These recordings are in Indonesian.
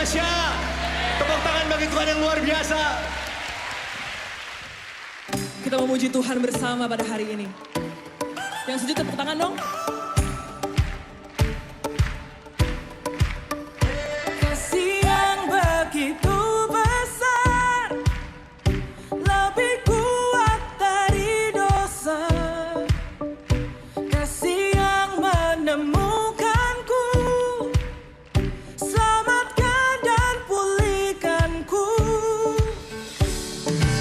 dahsyat. Tepuk tangan bagi Tuhan yang luar biasa. Kita memuji Tuhan bersama pada hari ini. Yang setuju tepuk tangan dong. Kasih yang begitu besar, lebih kuat dari dosa. Kasih yang menemukanku, selamatkan dan pulihkanku.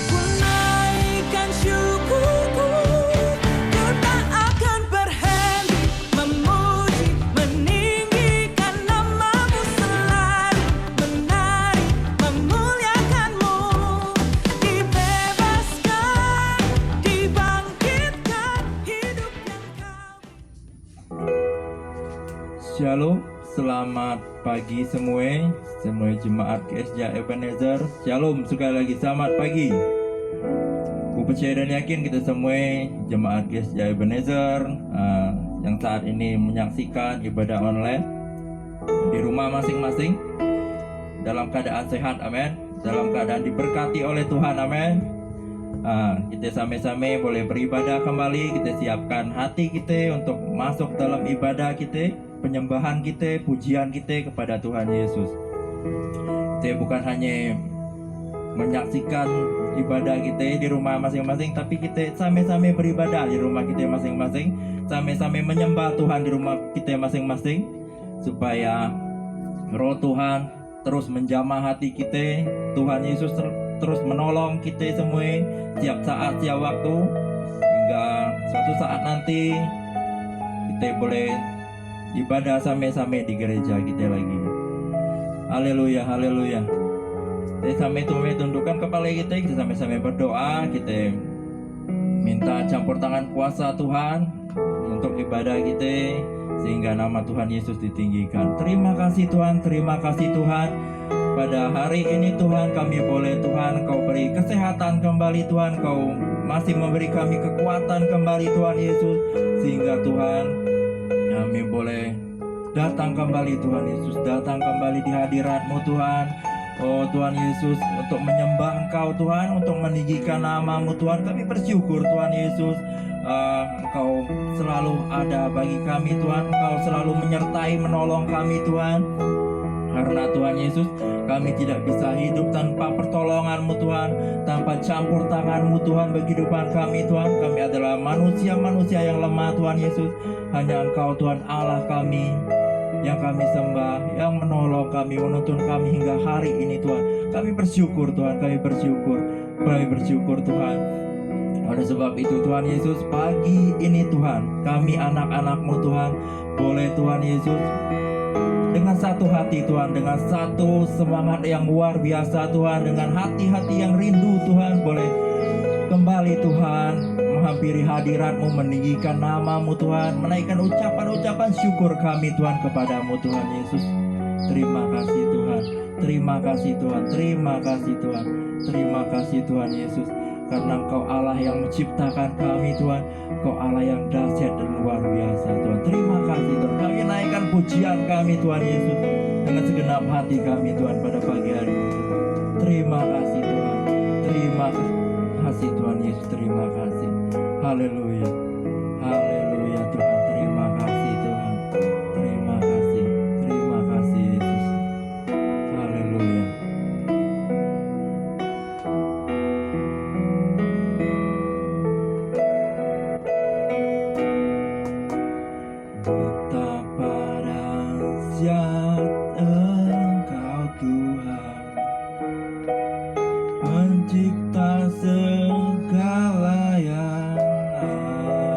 Ku naikkan syukurku, ku tak akan berhenti memuji, meninggikan namamu selalu, menari, memuliakanmu. Dibebaskan, dibangkitkan, hidup yang kau. Shalom, selamat pagi semua jemaat GSJ Ebenezer. Shalom, sekali lagi selamat pagi. Ku percaya dan yakin kita semua jemaat GSJ Ebenezer yang saat ini menyaksikan ibadah online di rumah masing-masing dalam keadaan sehat, amin. Dalam keadaan diberkati oleh Tuhan, amin. Kita sama-sama boleh beribadah kembali. Kita siapkan hati kita untuk masuk dalam ibadah kita, penyembahan kita, pujian kita kepada Tuhan Yesus. Kita bukan hanya menyaksikan ibadah kita di rumah masing-masing, tapi kita sama-sama beribadah di rumah kita masing-masing, sama-sama menyembah Tuhan di rumah kita masing-masing, supaya Roh Tuhan terus menjamah hati kita. Tuhan Yesus terus menolong kita semua tiap saat, tiap waktu, hingga suatu saat nanti kita boleh ibadah sama-sama di gereja kita lagi. Haleluya, haleluya. Kita sama-sama tundukkan kepala kita sama-sama berdoa. Kita minta campur tangan kuasa Tuhan untuk ibadah kita, sehingga nama Tuhan Yesus ditinggikan. Terima kasih Tuhan, terima kasih Tuhan. Pada hari ini Tuhan, kami boleh Tuhan Kau beri kesehatan kembali Tuhan, Kau masih memberi kami kekuatan kembali Tuhan Yesus, sehingga Tuhan kami boleh datang kembali Tuhan Yesus, datang kembali di hadirat-Mu Tuhan. Oh Tuhan Yesus, untuk menyembah Engkau Tuhan, untuk meninggikan nama-Mu Tuhan. Kami bersyukur Tuhan Yesus, Engkau selalu ada bagi kami Tuhan. Engkau selalu menyertai, menolong kami Tuhan. Karena Tuhan Yesus, kami tidak bisa hidup tanpa pertolongan-Mu Tuhan, tanpa campur tangan-Mu Tuhan bagi kehidupan kami Tuhan. Kami adalah manusia-manusia yang lemah Tuhan Yesus. Hanya Engkau Tuhan Allah kami yang kami sembah, yang menolong kami, menuntun kami hingga hari ini Tuhan. Kami bersyukur Tuhan, kami bersyukur Tuhan. Oleh sebab itu Tuhan Yesus, pagi ini Tuhan, kami anak-anak-Mu Tuhan, boleh Tuhan Yesus dengan satu hati Tuhan, dengan satu semangat yang luar biasa Tuhan, dengan hati-hati yang rindu Tuhan, boleh kembali Tuhan menghampiri hadirat-Mu, meninggikan nama-Mu Tuhan, menaikkan ucapan-ucapan syukur kami Tuhan kepada-Mu Tuhan Yesus. Terima kasih Tuhan, terima kasih Tuhan, terima kasih Tuhan, terima kasih Tuhan Yesus. Karena Engkau Allah yang menciptakan kami Tuhan, Engkau Allah yang dahsyat dan luar biasa Tuhan. Terima kasih Tuhan, kami naikkan pujian kami Tuhan Yesus dengan segenap hati kami Tuhan pada pagi hari ini. Terima kasih Tuhan, terima kasih Tuhan Yesus, terima kasih. Haleluya, haleluya Tuhan, terima kasih Tuhan, terima kasih Yesus. Haleluya. Betapa dahsyat Engkau Tuhan, mencipta segala yang ada.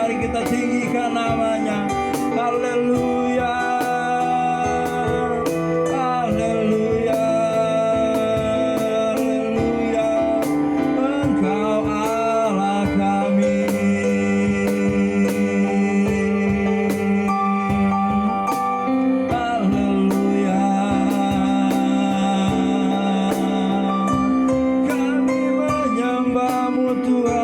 mari kita tinggikan namanya. Haleluya. Haleluya. Haleluya. Engkau Allah kami. Haleluya. Kami menyembah-Mu Tuhan.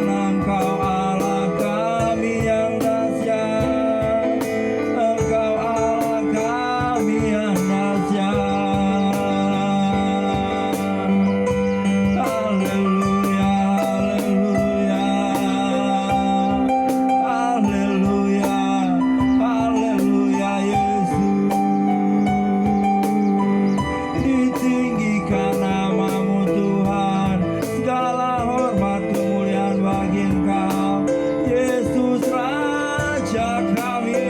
Engkau Allah kami yang dahsyat. Engkau Allah kami yang dahsyat. Haleluya. Haleluya. Haleluya. Haleluya Yesus. Ditinggikan nama-Mu Tuhan. Segala hormat kemuliaan bagi Engkau, Yesus Raja kami.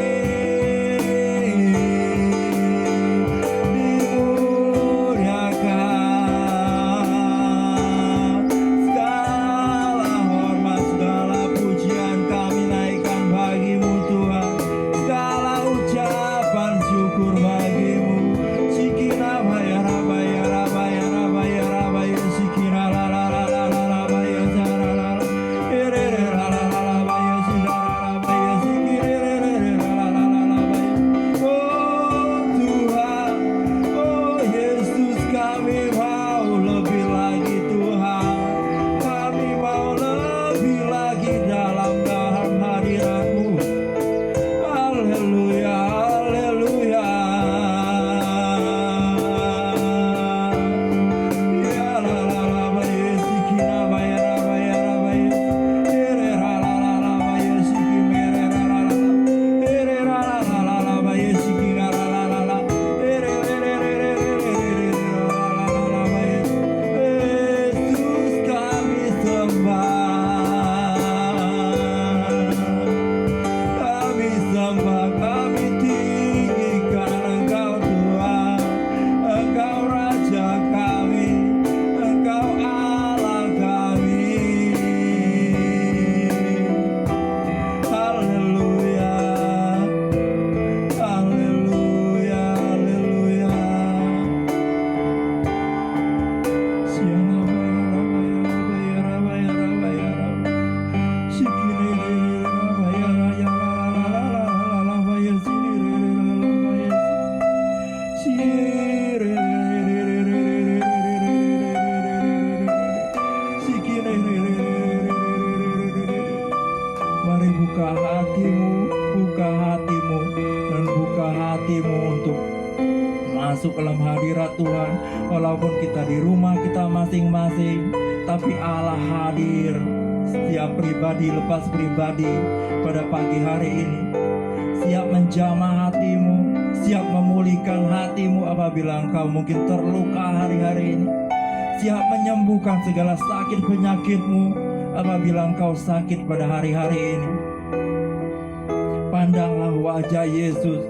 Dimuliakan. Segala hormat, segala pujian kami naikkan bagi-Mu Tuhan. Segala ucapan syukur bagi-Mu. Sikina baya rabaya rabaya rabaya rabaya sikina la la la la la la baya sara la la ere re la la la la baya sidara la baya sikire re re re la la la la la baya. Oh Tuhan, oh Yesus, kami mau lebih lagi Tuhan. Kami mau lebih lagi dalam hadirat-Mu. Haleluya, haleluya. Ya la la la baya sikina baya rabaya rabaya ere la la la la baya sikimere la la la ere la la la la la baya sikina la la la la ere re re re re re re re la la la la baya. Yesus kami sembah. Kami sembah, kami tinggikan Engkau Tuhan. Engkau Raja kami, Engkau Allah kami. Haleluya. Haleluya. Haleluya. Siana baya rabaya rabaya rabaya rabaya. Sikine re re rabaya raya la la la la la la la baya sini re re la la baya si re re re re re re re re re. Sikine re re re re re re re. Mari buka hatimu, buka hatimu, dan buka hatimu untuk masuk ke dalam hadirat Tuhan. Walaupun kita di rumah kita masing-masing, tapi Allah hadir setiap pribadi lepas pribadi pada pagi hari ini. Siap menjamah hatimu, siap memulihkan hatimu apabila engkau mungkin terluka hari-hari ini. Siap menyembuhkan segala sakit penyakitmu apabila engkau sakit pada hari-hari ini. Pandanglah wajah Yesus,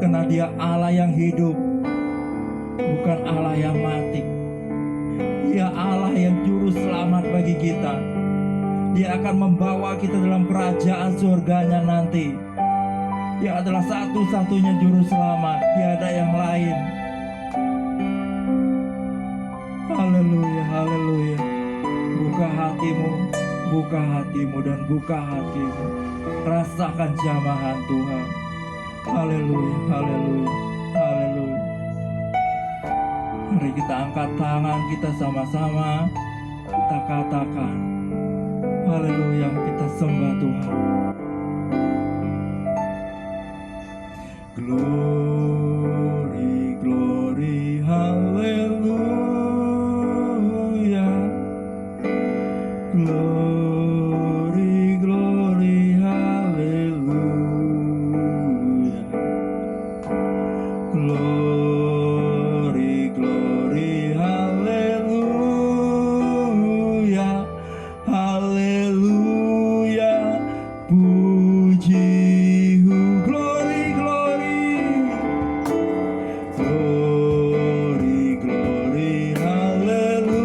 karena Dia Allah yang hidup, bukan Allah yang mati. Dia Allah yang juru selamat bagi kita. Dia akan membawa kita dalam kerajaan surganya nanti. Dia adalah satu-satunya juru selamat, tiada yang lain. Haleluya, haleluya. Buka hatimu dan buka hatimu. Rasakan jamahan Tuhan. Haleluya, haleluya, haleluya. Mari kita angkat tangan kita sama-sama. Kita katakan, haleluya, kita sembah Tuhan. Glory, glory, haleluya. Glory, glory, haleluya. Glory, glory, haleluya. Haleluya. Puji, glory, glory. Glory, glory, haleluya.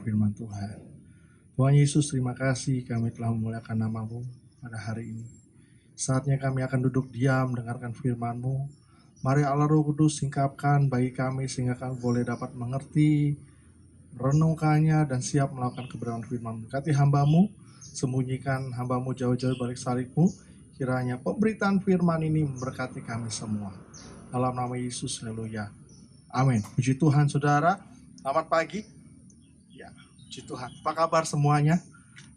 firman Tuhan. Tuhan Yesus, terima kasih kami telah memuliakan nama-Mu pada hari ini. Saatnya kami akan duduk diam mendengarkan firman-Mu. Mari Allah Roh Kudus singkapkan bagi kami sehingga kami boleh dapat mengerti, renungkannya dan siap melakukan kebenaran firman-Mu. Berkati hamba-Mu, sembunyikan hamba-Mu jauh-jauh balik salib-Mu. Kiranya pemberitaan firman ini memberkati kami semua. Dalam nama Yesus, haleluya. Amin. Puji Tuhan, saudara. Selamat pagi. Ya, puji Tuhan. Apa kabar semuanya?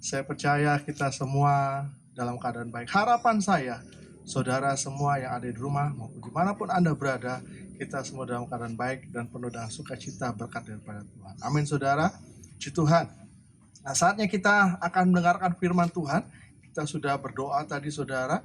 Saya percaya kita semua dalam keadaan baik. Harapan saya, saudara semua yang ada di rumah maupun dimanapun Anda berada, kita semua dalam keadaan baik dan penuh dengan sukacita berkat daripada Tuhan. Amin, saudara. Puji Tuhan. Nah, saatnya kita akan mendengarkan firman Tuhan. Kita sudah berdoa tadi, saudara.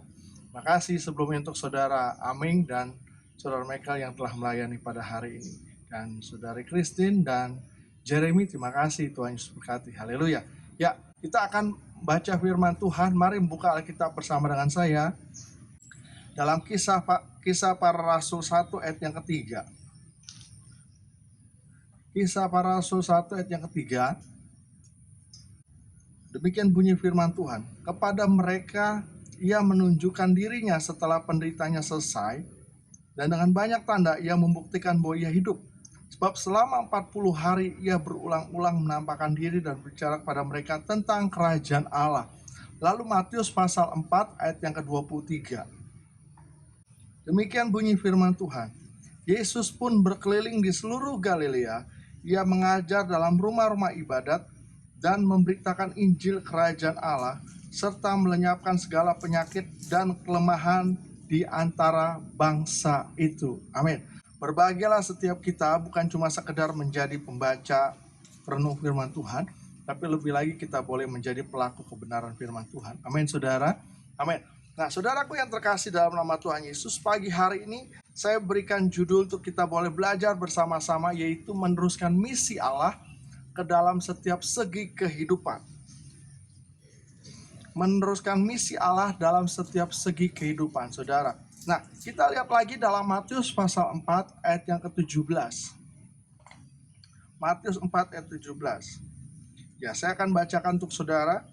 Makasih sebelumnya untuk saudara Aming dan saudara Michael yang telah melayani pada hari ini. Dan saudari Christine dan Jeremy, terima kasih. Tuhan Yesus berkati. Haleluya. Ya, kita akan baca firman Tuhan. Mari membuka Alkitab bersama dengan saya. Dalam kisah para Rasul 1 ayat yang ketiga. Kisah para Rasul 1 ayat yang ketiga. Demikian bunyi firman Tuhan. Kepada mereka ia menunjukkan dirinya setelah penderitanya selesai. Dan dengan banyak tanda ia membuktikan bahwa ia hidup. Sebab selama 40 hari ia berulang-ulang menampakkan diri dan berbicara kepada mereka tentang kerajaan Allah. Lalu Matius pasal 4 ayat yang ke-23. Demikian bunyi firman Tuhan. Yesus pun berkeliling di seluruh Galilea. Ia mengajar dalam rumah-rumah ibadat dan memberitakan Injil kerajaan Allah serta melenyapkan segala penyakit dan kelemahan di antara bangsa itu. Amin. Berbahagialah setiap kita, bukan cuma sekedar menjadi pembaca renung firman Tuhan, tapi lebih lagi kita boleh menjadi pelaku kebenaran firman Tuhan. Amin, saudara. Amin. Nah, saudaraku yang terkasih dalam nama Tuhan Yesus, pagi hari ini saya berikan judul untuk kita boleh belajar bersama-sama, yaitu meneruskan misi Allah ke dalam setiap segi kehidupan. Meneruskan misi Allah dalam setiap segi kehidupan, saudara. Nah, kita lihat lagi dalam Matius pasal 4 ayat yang ke-17. Matius 4 ayat 17. Ya, saya akan bacakan untuk saudara.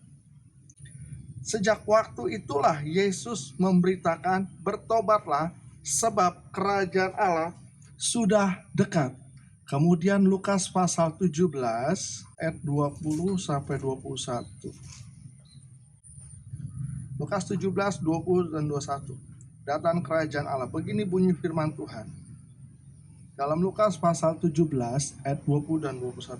Sejak waktu itulah Yesus memberitakan, bertobatlah sebab kerajaan Allah sudah dekat. Kemudian Lukas pasal 17 ayat 20 sampai 21. Lukas 17, 20 dan 21. Datang kerajaan Allah. Begini bunyi firman Tuhan. Dalam Lukas pasal 17 ayat 20 dan 21.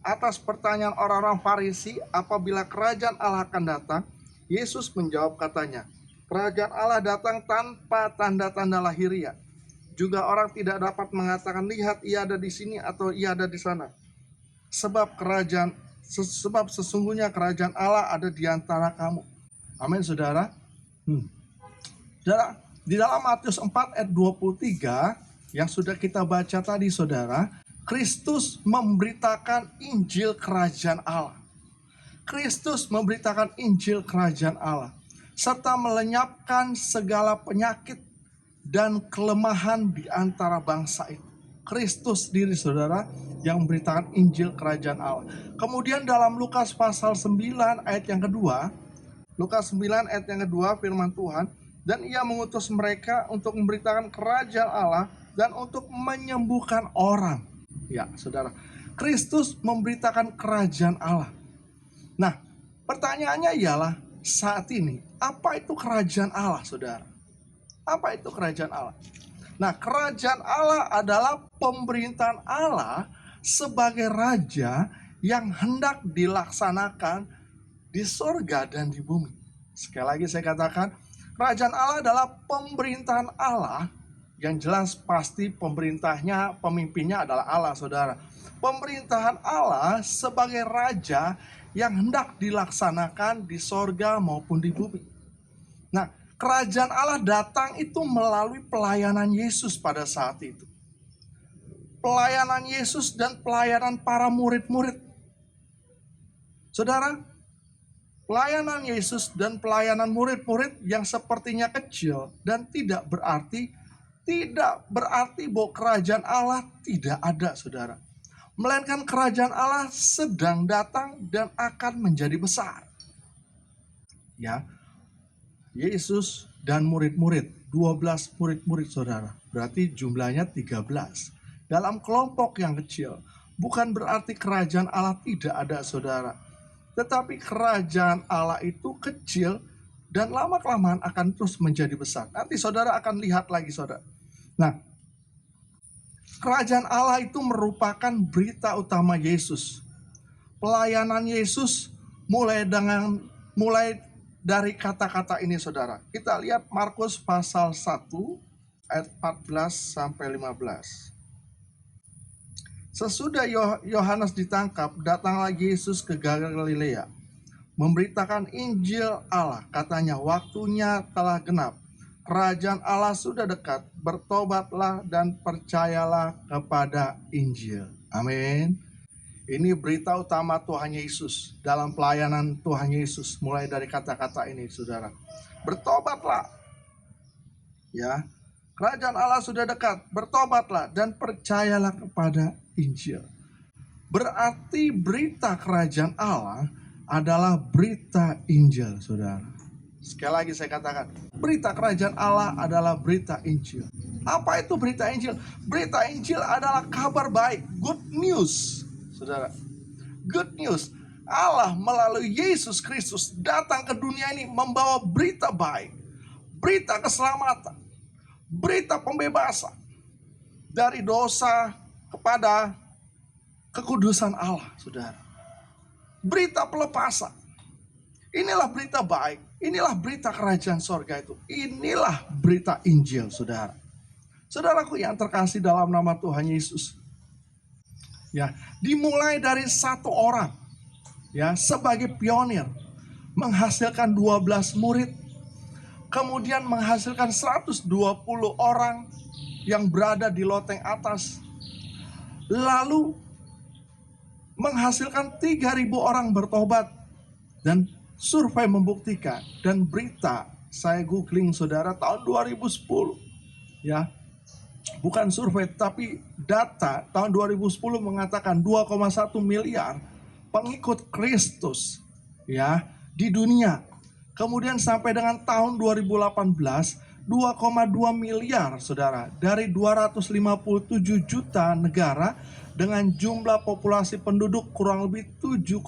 Atas pertanyaan orang-orang Farisi, apabila kerajaan Allah akan datang, Yesus menjawab katanya, kerajaan Allah datang tanpa tanda-tanda lahiriah. Juga orang tidak dapat mengatakan, lihat ia ada di sini atau ia ada di sana. Sebab sesungguhnya kerajaan Allah ada di antara kamu. Amin, saudara. Saudara, di dalam Matius 4 ayat 23 yang sudah kita baca tadi, saudara, Kristus memberitakan Injil kerajaan Allah. Kristus memberitakan Injil kerajaan Allah serta melenyapkan segala penyakit dan kelemahan di antara bangsa itu. Kristus sendiri, saudara, yang memberitakan Injil kerajaan Allah. Kemudian dalam Lukas pasal 9 ayat yang kedua, Lukas 9 ayat yang kedua, firman Tuhan, dan ia mengutus mereka untuk memberitakan kerajaan Allah dan untuk menyembuhkan orang. Ya, saudara, Kristus memberitakan kerajaan Allah. Nah, pertanyaannya ialah saat ini, apa itu kerajaan Allah, saudara? Apa itu kerajaan Allah? Nah, kerajaan Allah adalah pemerintahan Allah sebagai raja yang hendak dilaksanakan di sorga dan di bumi. Sekali lagi saya katakan, kerajaan Allah adalah pemerintahan Allah yang jelas pasti pemimpinnya adalah Allah, saudara. Pemerintahan Allah sebagai raja yang hendak dilaksanakan di sorga maupun di bumi. Nah, kerajaan Allah datang itu melalui pelayanan Yesus pada saat itu. Pelayanan Yesus dan pelayanan para murid-murid. Saudara, pelayanan Yesus dan pelayanan murid-murid yang sepertinya kecil dan tidak berarti bahwa kerajaan Allah tidak ada, saudara. melainkan kerajaan Allah sedang datang dan akan menjadi besar. Ya, Yesus dan murid-murid, 12 murid-murid saudara, berarti jumlahnya 13. Dalam kelompok yang kecil, bukan berarti kerajaan Allah tidak ada saudara. Tetapi kerajaan Allah itu kecil dan lama-kelamaan akan terus menjadi besar. Nanti saudara akan lihat lagi saudara. Nah, kerajaan Allah itu merupakan berita utama Yesus. Pelayanan Yesus mulai dari kata-kata ini saudara. Kita lihat Markus pasal 1 ayat 14 sampai 15. Sesudah Yohanes ditangkap, datanglah Yesus ke Galilea, memberitakan Injil Allah. Katanya, waktunya telah genap, kerajaan Allah sudah dekat, bertobatlah dan percayalah kepada Injil. Amin. Ini berita utama Tuhan Yesus dalam pelayanan Tuhan Yesus, mulai dari kata-kata ini saudara. Bertobatlah. Ya. Kerajaan Allah sudah dekat, bertobatlah dan percayalah kepada Injil. Berarti berita kerajaan Allah adalah berita Injil, saudara. Sekali lagi saya katakan, berita kerajaan Allah adalah berita Injil. Apa itu berita Injil? Berita Injil adalah kabar baik, good news, saudara. Good news. Allah melalui Yesus Kristus datang ke dunia ini membawa berita baik, berita keselamatan, berita pembebasan dari dosa kepada kekudusan Allah, saudara. Berita pelepasan. Inilah berita baik. Inilah berita kerajaan sorga itu. Inilah berita Injil, saudara. Saudaraku yang terkasih dalam nama Tuhan Yesus. Ya, dimulai dari satu orang, ya, sebagai pionir, menghasilkan 12 murid, kemudian menghasilkan 120 orang yang berada di loteng atas. Lalu menghasilkan 3.000 orang bertobat. Dan survei membuktikan, dan berita, saya googling saudara tahun 2010. Ya, bukan survei tapi data tahun 2010 mengatakan 2,1 miliar pengikut Kristus, ya, di dunia. Kemudian sampai dengan tahun 2018, 2,2 miliar saudara, dari 257 juta negara dengan jumlah populasi penduduk kurang lebih 7,5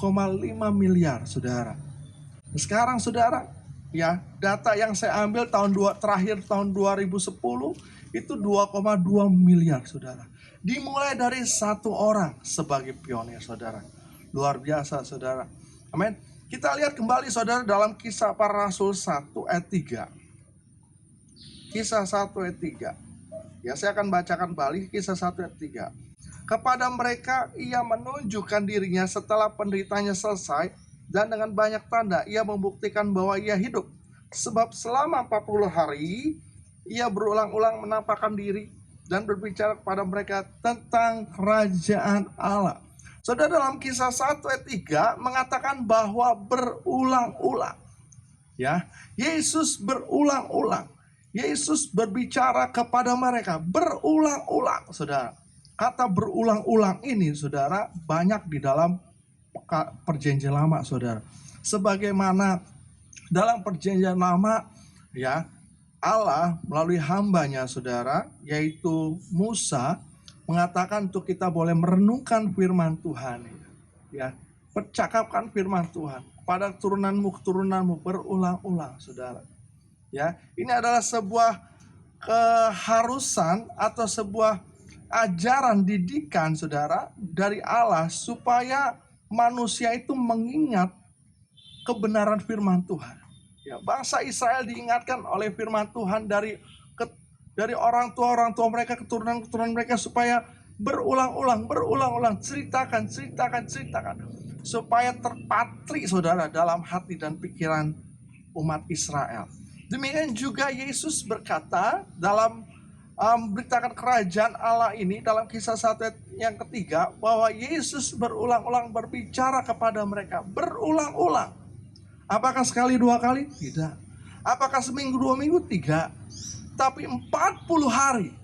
miliar saudara. Sekarang saudara, ya, data yang saya ambil terakhir tahun 2010 itu 2,2 miliar saudara. Dimulai dari satu orang sebagai pionir saudara. Luar biasa saudara. Amin. Kita lihat kembali saudara dalam Kisah Para Rasul 1 ayat 3. Kisah 1 ayat 3. Ya, saya akan bacakan kembali Kisah 1 ayat 3. Kepada mereka ia menunjukkan dirinya setelah penderitanya selesai, dan dengan banyak tanda ia membuktikan bahwa ia hidup. Sebab selama 40 hari ia berulang-ulang menampakkan diri dan berbicara kepada mereka tentang kerajaan Allah. Saudara, dalam Kisah 1 ayat 3 mengatakan bahwa berulang-ulang. Ya, Yesus berulang-ulang. Yesus berbicara kepada mereka berulang-ulang, saudara. Kata berulang-ulang ini, saudara, banyak di dalam perjanjian lama, saudara. Sebagaimana dalam perjanjian lama, ya, Allah melalui hambanya, saudara, yaitu Musa, mengatakan untuk kita boleh merenungkan firman Tuhan, ya, percakapkan firman Tuhan pada keturunanmu berulang-ulang, saudara. Ya, ini adalah sebuah keharusan atau sebuah ajaran didikan, saudara, dari Allah supaya manusia itu mengingat kebenaran firman Tuhan. Ya, bangsa Israel diingatkan oleh firman Tuhan dari orang tua mereka, keturunan mereka, supaya berulang-ulang ceritakan supaya terpatri, saudara, dalam hati dan pikiran umat Israel. Demikian juga Yesus berkata dalam memberitakan kerajaan Allah ini dalam Kisah 1 yang ketiga, bahwa Yesus berulang-ulang berbicara kepada mereka berulang-ulang. Apakah sekali dua kali? Tidak. Apakah seminggu dua minggu? Tidak. Tapi 40 hari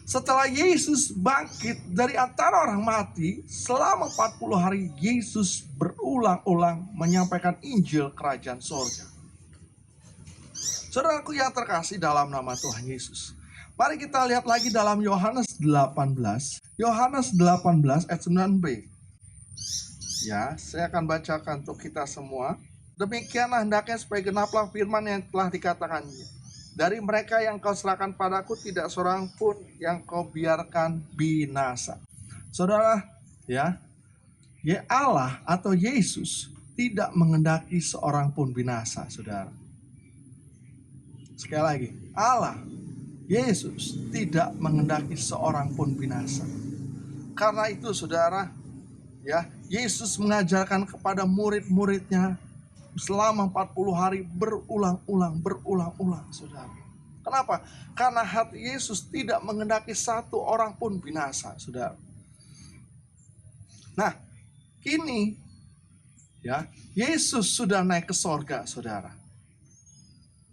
Setelah Yesus bangkit dari antara orang mati, selama 40 hari Yesus berulang-ulang menyampaikan Injil Kerajaan Sorga. Saudaraku yang terkasih dalam nama Tuhan Yesus, mari kita lihat lagi dalam Yohanes 18. Yohanes 18 ayat 9b. Ya, saya akan bacakan untuk kita semua. Demikianlah hendaknya supaya genaplah firman yang telah dikatakannya. Dari mereka yang kau serahkan padaku, tidak seorang pun yang kau biarkan binasa. Saudara, ya Allah atau Yesus tidak mengendaki seorang pun binasa, saudara. Sekali lagi, Allah, Yesus tidak mengendaki seorang pun binasa. Karena itu, saudara, ya, Yesus mengajarkan kepada murid-muridnya selama 40 hari berulang-ulang, saudara. Kenapa? Karena hati Yesus tidak mengendaki satu orang pun binasa, saudara. Nah, kini ya, Yesus sudah naik ke sorga, saudara.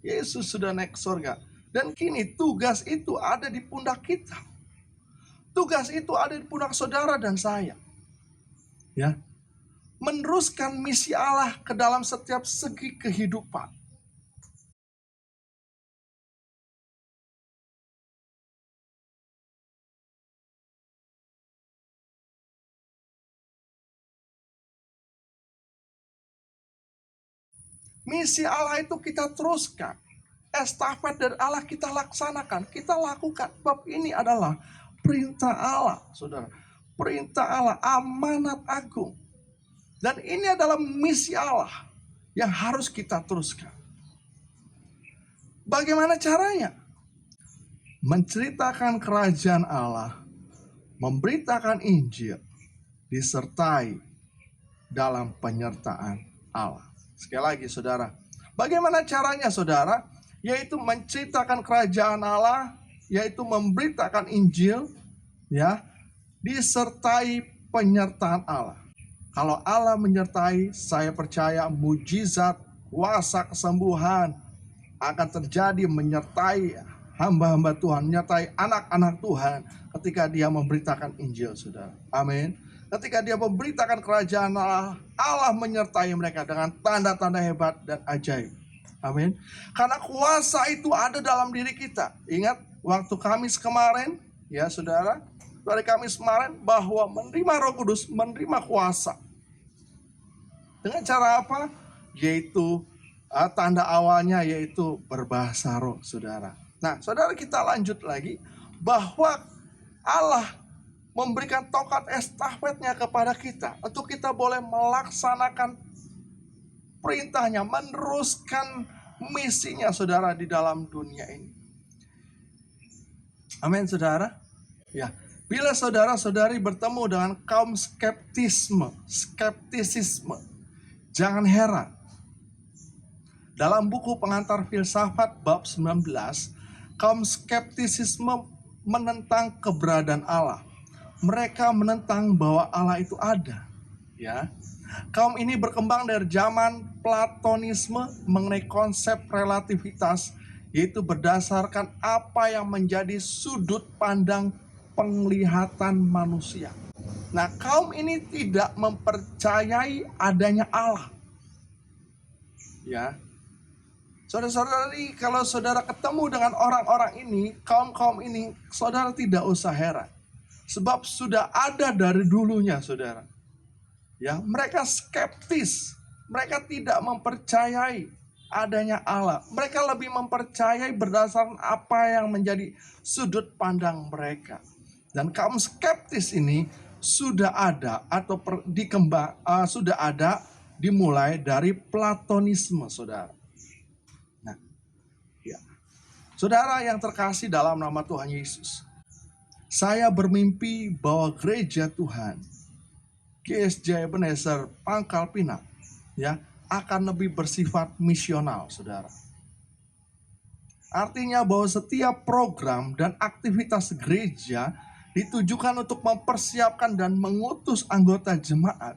Yesus sudah naik ke sorga. Dan kini tugas itu ada di pundak kita. Tugas itu ada di pundak saudara dan saya. Ya, meneruskan misi Allah ke dalam setiap segi kehidupan. Misi Allah itu kita teruskan. Estafet dari Allah kita laksanakan, kita lakukan. Sebab ini adalah perintah Allah, saudara. Perintah Allah, amanat agung. Dan ini adalah misi Allah yang harus kita teruskan. Bagaimana caranya? Menceritakan kerajaan Allah, memberitakan Injil, disertai dalam penyertaan Allah. Sekali lagi, saudara. Bagaimana caranya, saudara? Yaitu menceritakan kerajaan Allah, yaitu memberitakan Injil, ya, disertai penyertaan Allah. Kalau Allah menyertai, saya percaya mujizat, kuasa kesembuhan akan terjadi menyertai hamba-hamba Tuhan, menyertai anak-anak Tuhan ketika dia memberitakan Injil, saudara. Amin. Ketika dia memberitakan kerajaan Allah, Allah menyertai mereka dengan tanda-tanda hebat dan ajaib. Amin. Karena kuasa itu ada dalam diri kita. Ingat waktu Kamis kemarin, ya saudara, dari Kamis kemarin, bahwa menerima Roh Kudus, menerima kuasa. Dengan cara apa? Yaitu tanda awalnya yaitu berbahasa roh, saudara. Nah, saudara, kita lanjut lagi bahwa Allah memberikan tongkat estafetnya kepada kita untuk kita boleh melaksanakan perintahnya, meneruskan misinya, saudara, di dalam dunia ini. Amin, saudara. Ya, bila saudara-saudari bertemu dengan kaum skeptisisme, jangan heran. Dalam buku Pengantar Filsafat bab 19, kaum skeptisisme menentang keberadaan Allah. Mereka menentang bahwa Allah itu ada, ya. Kaum ini berkembang dari zaman Platonisme mengenai konsep relativitas, yaitu berdasarkan apa yang menjadi sudut pandang penglihatan manusia. Nah, kaum ini tidak mempercayai adanya Allah. Ya. Saudara-saudari, kalau saudara ketemu dengan orang-orang ini, kaum-kaum ini, saudara tidak usah heran. Sebab sudah ada dari dulunya, saudara. Ya, mereka skeptis. Mereka tidak mempercayai adanya Allah. Mereka lebih mempercayai berdasarkan apa yang menjadi sudut pandang mereka. Dan kaum skeptis ini sudah ada atau sudah ada dimulai dari Platonisme, saudara. Nah, ya. Saudara yang terkasih dalam nama Tuhan Yesus, saya bermimpi bahwa gereja Tuhan GSJ Ebenezer Pangkal Pinang, ya, akan lebih bersifat misional, saudara. Artinya bahwa setiap program dan aktivitas gereja ditujukan untuk mempersiapkan dan mengutus anggota jemaat,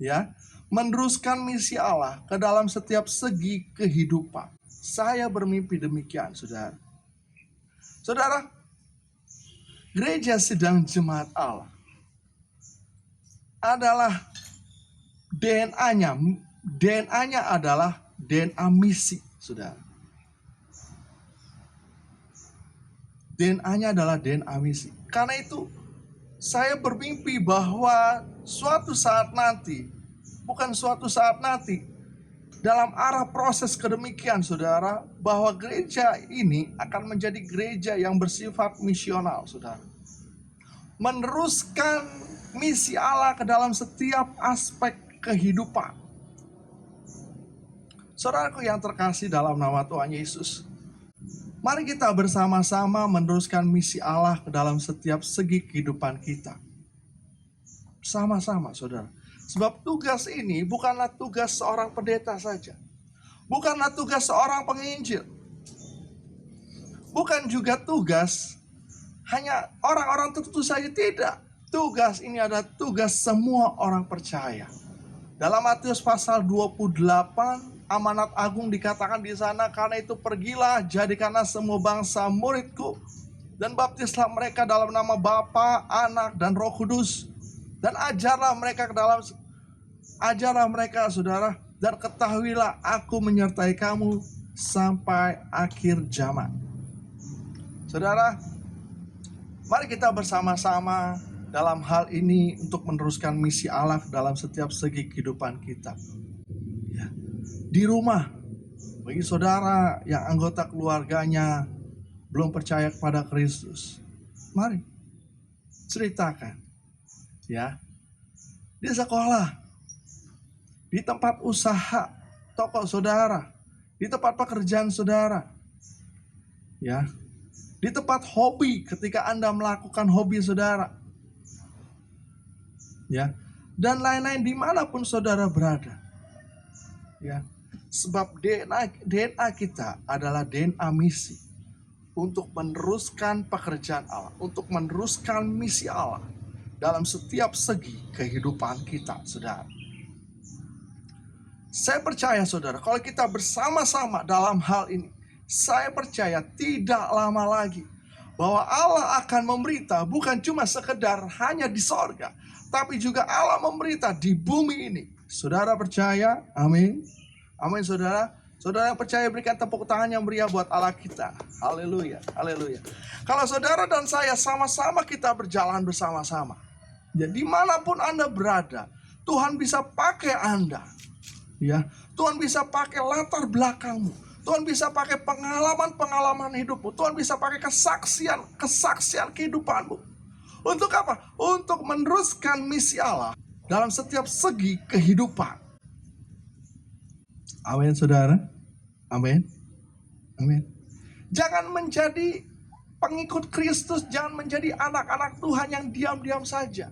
ya, meneruskan misi Allah ke dalam setiap segi kehidupan. Saya bermimpi demikian, saudara. Saudara, Gereja Sidang Jemaat Allah adalah DNA-nya. DNA-nya adalah DNA misi, saudara. DNA-nya adalah DNA misi. Karena itu, saya bermimpi bahwa suatu saat nanti, dalam arah proses kedemikian, saudara, bahwa gereja ini akan menjadi gereja yang bersifat misional, saudara. Meneruskan misi Allah ke dalam setiap aspek kehidupan. Saudaraku yang terkasih dalam nama Tuhan Yesus, mari kita bersama-sama meneruskan misi Allah ke dalam setiap segi kehidupan kita. Sama-sama, saudara. Sebab tugas ini bukanlah tugas seorang pendeta saja. Bukanlah tugas seorang penginjil. Bukan juga tugas hanya orang-orang tertentu saja, tidak. Tugas ini adalah tugas semua orang percaya. Dalam Matius pasal 28, amanat agung dikatakan di sana, karena itu pergilah, jadikanlah semua bangsa muridku, dan baptislah mereka dalam nama Bapa, Anak, dan Roh Kudus. Dan ajarlah mereka, saudara, dan ketahuilah aku menyertai kamu sampai akhir zaman. Saudara, mari kita bersama-sama dalam hal ini untuk meneruskan misi Allah dalam setiap segi kehidupan kita. Ya. Di rumah, bagi saudara yang anggota keluarganya belum percaya kepada Kristus, mari ceritakan. Ya, di sekolah, di tempat usaha, toko saudara, di tempat pekerjaan saudara, ya, di tempat hobi ketika Anda melakukan hobi saudara, ya, dan lain-lain dimanapun saudara berada, ya, sebab DNA kita adalah DNA misi untuk meneruskan pekerjaan Allah, untuk meneruskan misi Allah dalam setiap segi kehidupan kita, saudara. Saya percaya, saudara, kalau kita bersama-sama dalam hal ini, saya percaya tidak lama lagi bahwa Allah akan memberita bukan cuma sekedar hanya di sorga, tapi juga Allah memberita di bumi ini. Saudara percaya? Amin. Amin, saudara. Saudara yang percaya, berikan tepuk tangan yang meriah buat Allah kita. Haleluya, haleluya. Kalau saudara dan saya sama-sama kita berjalan bersama-sama, ya, dimanapun Anda berada, Tuhan bisa pakai Anda. Ya, Tuhan bisa pakai latar belakangmu. Tuhan bisa pakai pengalaman-pengalaman hidupmu. Tuhan bisa pakai kesaksian kehidupanmu. Untuk apa? Untuk meneruskan misi Allah dalam setiap segi kehidupan. Amin, saudara. Amin. Amin. Jangan menjadi pengikut Kristus, jangan menjadi anak-anak Tuhan yang diam-diam saja.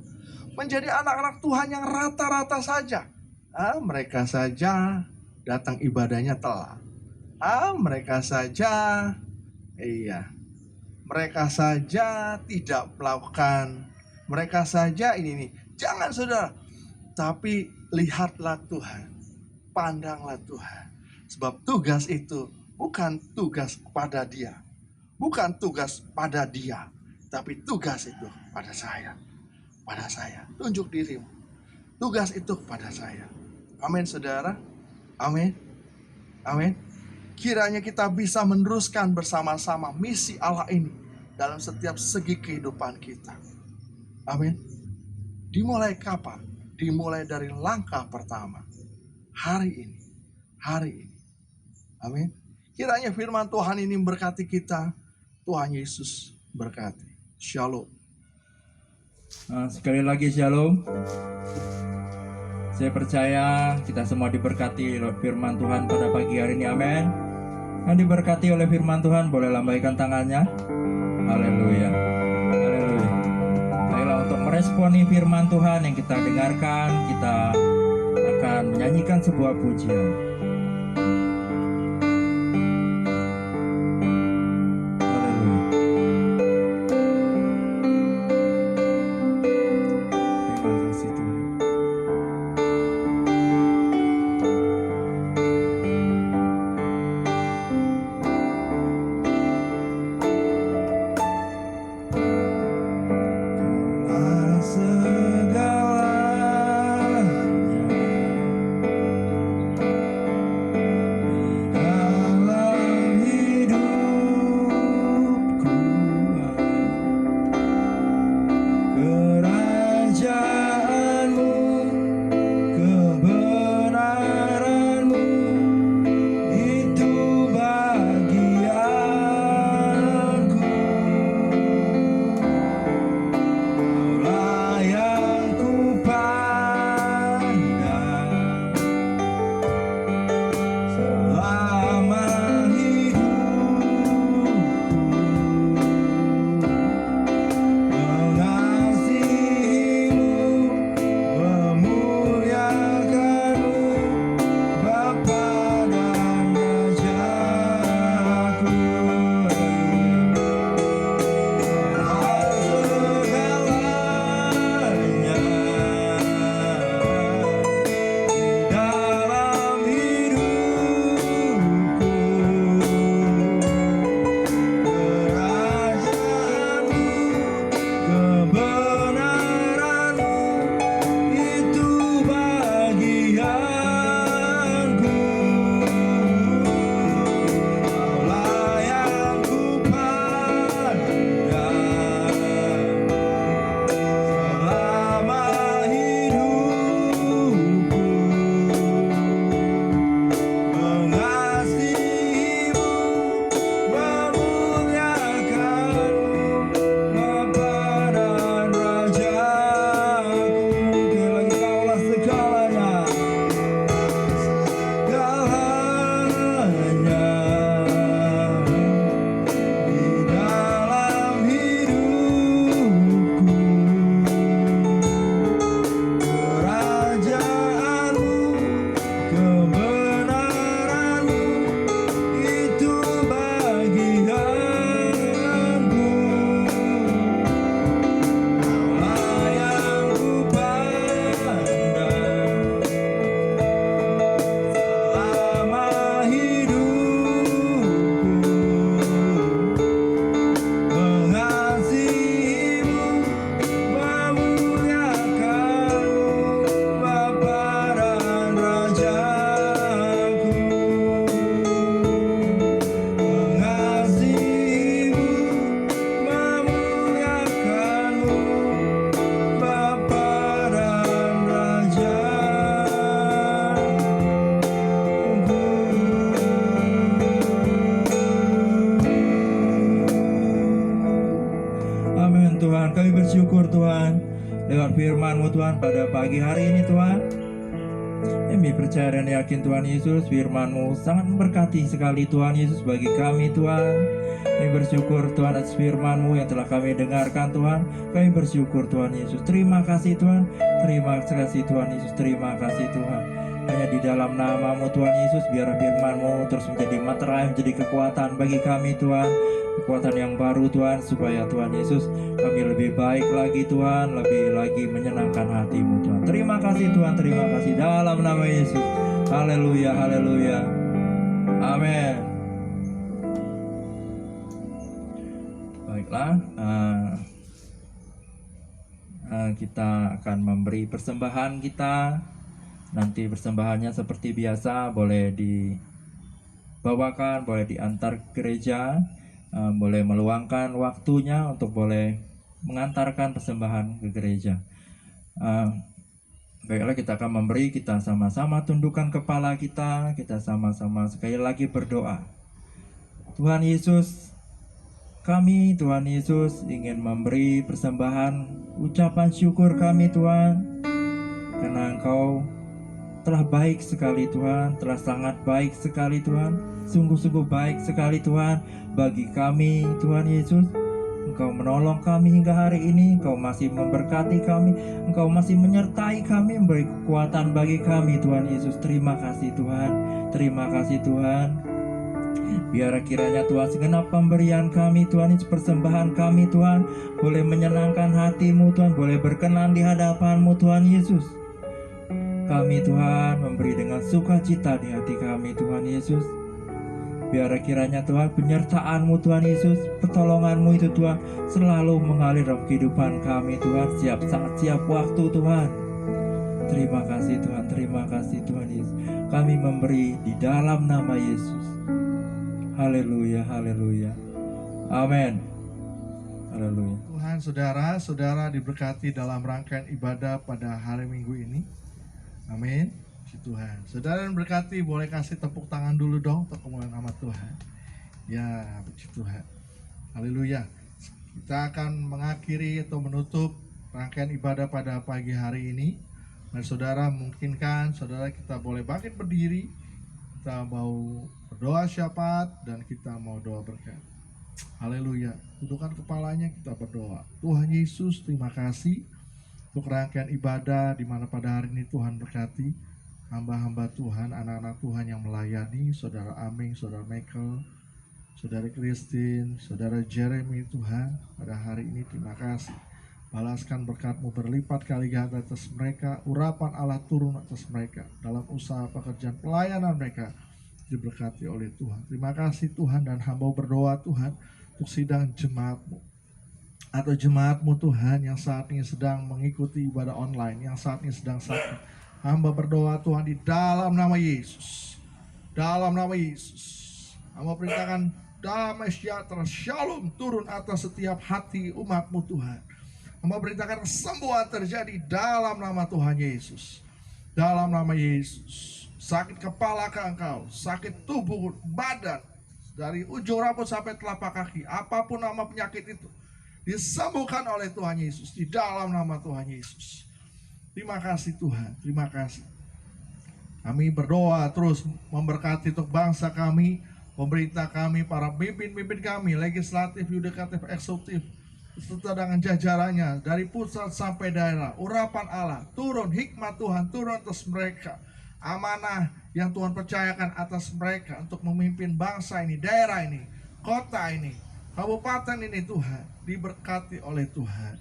Menjadi anak-anak Tuhan yang rata-rata saja. Mereka saja datang ibadahnya telat. Mereka saja tidak melakukan. Mereka saja ini. Jangan, saudara. Tapi lihatlah Tuhan. Pandanglah Tuhan. Sebab tugas itu bukan tugas pada dia. Bukan tugas pada dia. Tapi tugas itu pada saya. Pada saya. Tunjuk dirimu. Tugas itu pada saya. Amin, saudara. Amin. Amin. Kiranya kita bisa meneruskan bersama-sama misi Allah ini dalam setiap segi kehidupan kita. Amin. Dimulai kapan? Dimulai dari langkah pertama. Hari ini. Hari ini. Amin. Kiranya firman Tuhan ini berkati kita. Tuhan Yesus berkati. Shalom. Sekali lagi shalom. Saya percaya kita semua diberkati oleh firman Tuhan pada pagi hari ini. Amin. Yang diberkati oleh firman Tuhan boleh lambaikan tangannya. Haleluya. Haleluya. Baiklah, untuk meresponi firman Tuhan yang kita dengarkan, kita akan menyanyikan sebuah pujian. kami bersyukur Tuhan lewat firman-Mu Tuhan pada pagi hari ini Tuhan. Kami percaya dan yakin Tuhan Yesus, firman-Mu sangat memberkati sekali Tuhan Yesus bagi kami Tuhan. Kami bersyukur Tuhan atas firman-Mu yang telah kami dengarkan Tuhan. Kami bersyukur Tuhan Yesus. Terima kasih Tuhan. Terima kasih Tuhan Yesus. Terima kasih Tuhan. Hanya di dalam nama-Mu Tuhan Yesus, biar firman-Mu terus menjadi materai, menjadi kekuatan bagi kami Tuhan. Kekuatan yang baru Tuhan, supaya Tuhan Yesus kami lebih baik lagi Tuhan, lebih lagi menyenangkan hati-Mu Tuhan. Terima kasih Tuhan, terima kasih dalam nama Yesus. Haleluya, haleluya. Amin. Baiklah, kita akan memberi persembahan kita. Nanti persembahannya seperti biasa, boleh dibawakan, boleh diantar ke gereja, boleh meluangkan waktunya untuk boleh mengantarkan persembahan ke gereja. Baiklah, kita akan memberi, kita sama-sama tundukkan kepala kita sama-sama sekali lagi berdoa. Tuhan Yesus, kami Tuhan Yesus ingin memberi persembahan ucapan syukur kami Tuhan, karena Engkau telah baik sekali Tuhan, telah sangat baik sekali Tuhan, sungguh-sungguh baik sekali Tuhan bagi kami Tuhan Yesus. Engkau menolong kami hingga hari ini, Engkau masih memberkati kami, Engkau masih menyertai kami, memberi kekuatan bagi kami Tuhan Yesus. Terima kasih Tuhan, terima kasih Tuhan. Biar kiranya Tuhan segenap pemberian kami Tuhan, persembahan kami Tuhan, boleh menyenangkan hati-Mu Tuhan, boleh berkenan di hadapan-Mu Tuhan Yesus. Kami Tuhan memberi dengan sukacita di hati kami Tuhan Yesus. Biar kiranya Tuhan penyertaan-Mu Tuhan Yesus, pertolongan-Mu itu Tuhan selalu mengalir dalam kehidupan kami Tuhan, siap saat, siap waktu Tuhan. Terima kasih Tuhan, terima kasih Tuhan Yesus. Kami memberi di dalam nama Yesus. Haleluya, haleluya. Amin. Haleluya. Tuhan, saudara-saudara diberkati dalam rangkaian ibadah pada hari Minggu ini. Amin. Puji Tuhan. Saudara yang berkati, boleh kasih tepuk tangan dulu dong untuk kemuliaan nama Tuhan. Ya, puji Tuhan. Haleluya. Kita akan mengakhiri atau menutup rangkaian ibadah pada pagi hari ini. Mari saudara, mungkinkan saudara kita boleh bangkit berdiri. Kita mau berdoa syafaat dan kita mau doa berkat. Haleluya. Tundukkan kepalanya, kita berdoa. Tuhan Yesus, terima kasih untuk rangkaian ibadah di mana pada hari ini Tuhan berkati hamba-hamba Tuhan, anak-anak Tuhan yang melayani, saudara Aming, saudara Michael, saudara Christine, saudara Jeremy Tuhan. Pada hari ini terima kasih. Balaskan berkat-Mu berlipat kali ganda atas mereka, urapan Allah turun atas mereka dalam usaha pekerjaan pelayanan mereka, diberkati oleh Tuhan. Terima kasih Tuhan, dan hamba berdoa Tuhan untuk sidang jemaat-Mu atau jemaat-Mu Tuhan yang saat ini sedang mengikuti ibadah online, yang saat ini sedang sakit. Hamba berdoa Tuhan di dalam nama Yesus. Dalam nama Yesus. Hamba perintahkan damai sejahtera, shalom turun atas setiap hati umat-Mu Tuhan. Hamba perintahkan kesembuhan terjadi dalam nama Tuhan Yesus. Dalam nama Yesus. Sakit kepala ke engkau, sakit tubuh, badan, dari ujung rambut sampai telapak kaki, apapun nama penyakit itu, disembuhkan oleh Tuhan Yesus di dalam nama Tuhan Yesus. Terima kasih Tuhan, terima kasih. Kami berdoa terus memberkati untuk bangsa kami, pemerintah kami, para pemimpin kami, legislatif, yudikatif, eksekutif, serta dengan jajarannya dari pusat sampai daerah. Urapan Allah turun, hikmat Tuhan turun atas mereka. Amanah yang Tuhan percayakan atas mereka untuk memimpin bangsa ini, daerah ini, kota ini, kabupaten ini Tuhan, diberkati oleh Tuhan.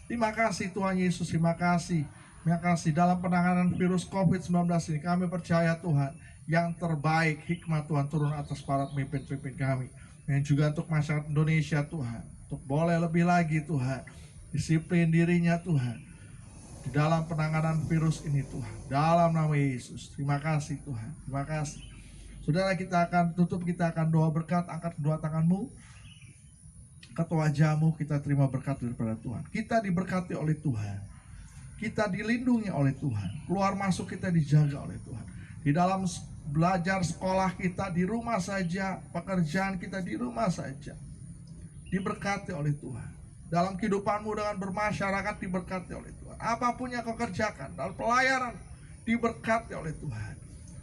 Terima kasih Tuhan Yesus, terima kasih. Terima kasih dalam penanganan virus COVID-19 ini. Kami percaya Tuhan, yang terbaik hikmat Tuhan turun atas para pemimpin-pemimpin kami. Dan juga untuk masyarakat Indonesia Tuhan, untuk boleh lebih lagi Tuhan, disiplin dirinya Tuhan, di dalam penanganan virus ini Tuhan. Dalam nama Yesus, terima kasih Tuhan, terima kasih. Saudara, kita akan tutup, kita akan doa berkat. Angkat kedua tanganmu ke wajahmu, kita terima berkat daripada Tuhan. Kita diberkati oleh Tuhan, kita dilindungi oleh Tuhan, keluar masuk kita dijaga oleh Tuhan. Di dalam belajar sekolah kita, di rumah saja, pekerjaan kita di rumah saja, diberkati oleh Tuhan. dalam kehidupanmu dengan bermasyarakat diberkati oleh Tuhan. Apapun yang kau kerjakan dalam pelayanan diberkati oleh Tuhan.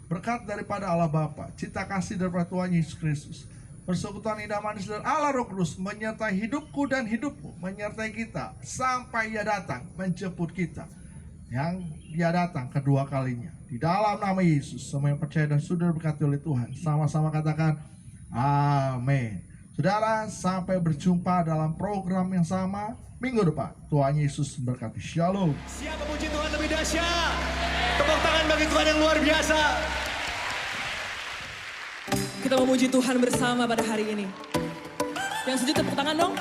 Berkat daripada Allah Bapa, cinta kasih daripada Tuhan Yesus Kristus, persekutuan indah manis dan Allah Roh Kudus menyertai hidupku dan hidupmu, menyertai kita sampai Ia datang menjemput kita. Yang Dia datang kedua kalinya. Di dalam nama Yesus, semua yang percaya dan sudah diberkati oleh Tuhan, sama-sama katakan amin. Saudara, sampai berjumpa dalam program yang sama minggu depan. Tuhan Yesus berkati. Shalom. Siapa puji Tuhan lebih dahsyat? Tepuk tangan bagi Tuhan yang luar biasa. Kita memuji Tuhan bersama pada hari ini. Yang setuju tepuk tangan dong.